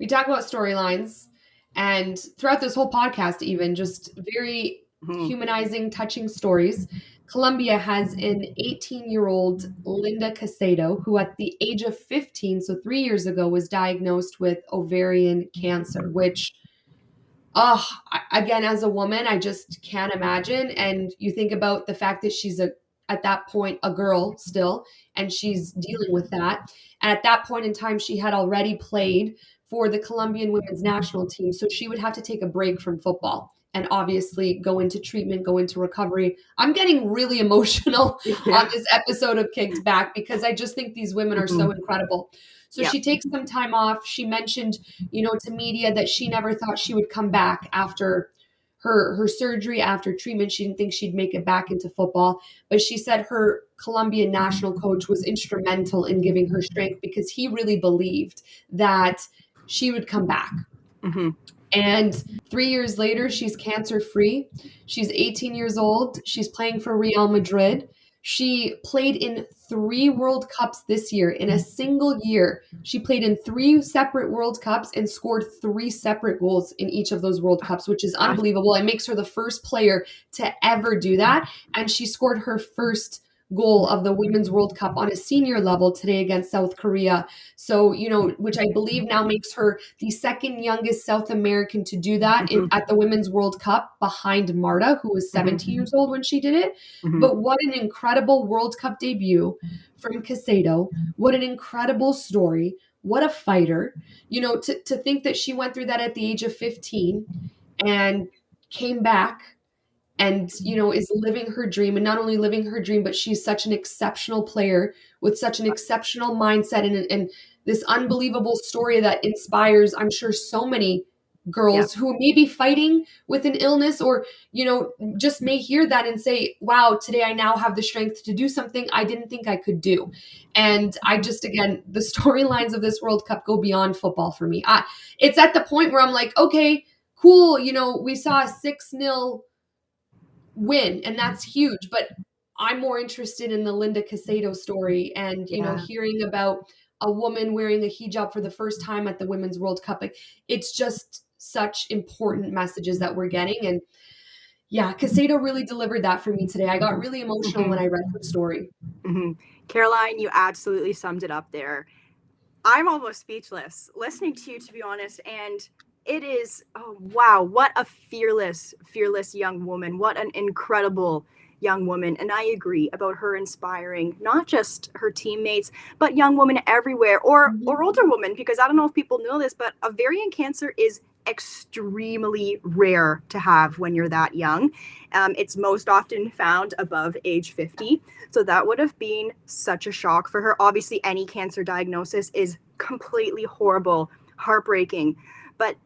we talk about storylines, and throughout this whole podcast, even just very humanizing, touching stories. Colombia has an 18-year-old Linda Caicedo, who at the age of 15, so 3 years ago, was diagnosed with ovarian cancer, which, again, as a woman, I just can't imagine. And you think about the fact that she's at that point, a girl still, and she's dealing with that. And at that point in time, she had already played for the Colombian women's national team. So she would have to take a break from football and obviously go into treatment, go into recovery. I'm getting really emotional on this episode of Kicked Back because I just think these women are so incredible. So she takes some time off. She mentioned, to media that she never thought she would come back after her surgery, after treatment. She didn't think she'd make it back into football. But she said her Colombian national coach was instrumental in giving her strength because he really believed that she would come back. And 3 years later, she's cancer-free. She's 18 years old. She's playing for Real Madrid. She played in 3 World Cups this year. In a single year, she played in 3 separate World Cups and scored 3 separate goals in each of those World Cups, which is unbelievable. It makes her the first player to ever do that. And she scored her first goal of the Women's World Cup on a senior level today against South Korea. So, which I believe now makes her the second youngest South American to do that at the Women's World Cup, behind Marta, who was 17 years old when she did it. But what an incredible World Cup debut from Caicedo. What an incredible story. What a fighter. To think that she went through that at the age of 15 and came back and, is living her dream, and not only living her dream, but she's such an exceptional player with such an exceptional mindset and this unbelievable story that inspires, I'm sure, so many girls who may be fighting with an illness or, just may hear that and say, wow, today I now have the strength to do something I didn't think I could do. And I just, again, the storylines of this World Cup go beyond football for me. It's at the point where I'm like, okay, cool. We saw a 6-0 win, and that's huge, but I'm more interested in the Linda Caicedo story and hearing about a woman wearing a hijab for the first time at the Women's World Cup. Like, it's just such important messages that we're getting. And Caicedo really delivered that for me today. I got really emotional when I read her story. Caroline, you absolutely summed it up there. I'm almost speechless listening to you, to be honest. And it is, oh, wow, what a fearless young woman. What an incredible young woman. And I agree about her inspiring not just her teammates, but young women everywhere or older women, because I don't know if people know this, but ovarian cancer is extremely rare to have when you're that young. It's most often found above age 50. So that would have been such a shock for her. Obviously, any cancer diagnosis is completely horrible, heartbreaking. But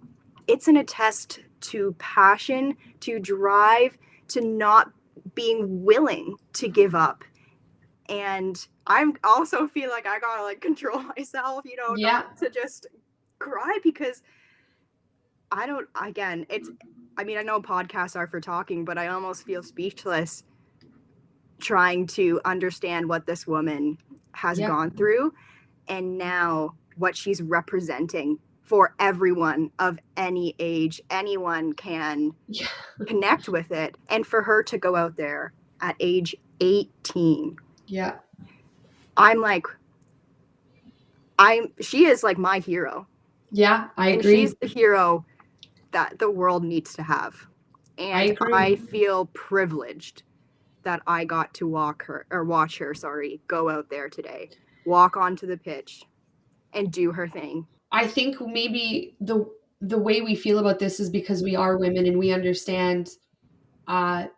it's an attest to passion, to drive, to not being willing to give up. And I also feel like I gotta control myself, not to just cry, because I know podcasts are for talking, but I almost feel speechless trying to understand what this woman has gone through and now what she's representing for everyone of any age. Anyone can connect with it. And for her to go out there at age 18. Yeah. She is like my hero. Yeah, I agree. And she's the hero that the world needs to have. And I feel privileged that I got to watch her go out there today, walk onto the pitch and do her thing. I think maybe the way we feel about this is because we are women and we understand how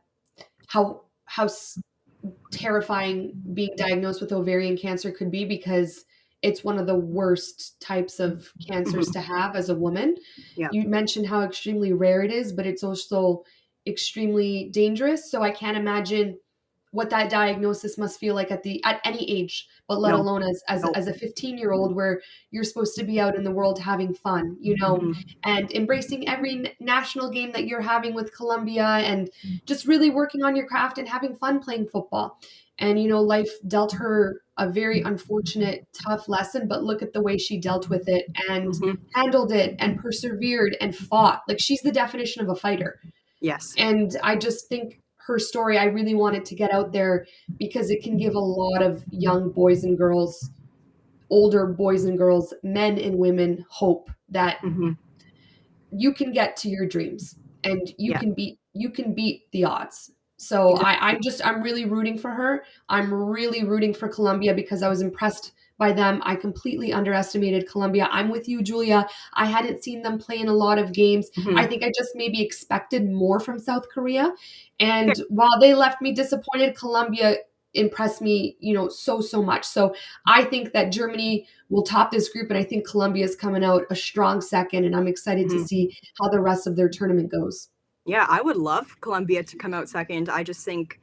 terrifying being diagnosed with ovarian cancer could be, because it's one of the worst types of cancers to have as a woman. Yeah. You mentioned how extremely rare it is, but it's also extremely dangerous. So I can't imagine what that diagnosis must feel like at any age, but let alone as a 15-year-old, where you're supposed to be out in the world having fun, and embracing every national game that you're having with Colombia, and just really working on your craft and having fun playing football. And, life dealt her a very unfortunate, tough lesson, but look at the way she dealt with it and Hmm. handled it and persevered and fought. Like, she's the definition of a fighter. Yes. And I just think her story, I really wanted to get out there because it can give a lot of young boys and girls, older boys and girls, men and women, hope that Hmm. you can get to your dreams and Yeah. you can beat the odds. So Exactly. I'm really rooting for her. I'm really rooting for Colombia because I was impressed by them. I completely underestimated Colombia. I'm with you, Julia. I hadn't seen them play in a lot of games. I Hmm. think I just maybe expected more from South Korea. Fair. And while they left me disappointed, Colombia impressed me, so much. So I think that Germany will top this group, and I think Colombia is coming out a strong second, and I'm excited to Mhm. see how the rest of their tournament goes. Yeah, I would love Colombia to come out second. I just think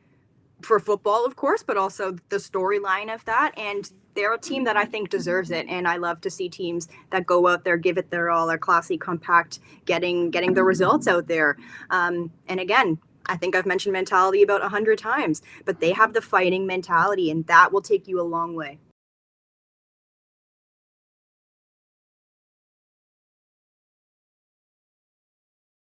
for football, of course, but also the storyline of that. And they're a team that I think deserves it. And I love to see teams that go out there, give it their all, are classy, compact, getting the results out there. And again, I think I've mentioned mentality about 100 times, but they have the fighting mentality, and that will take you a long way.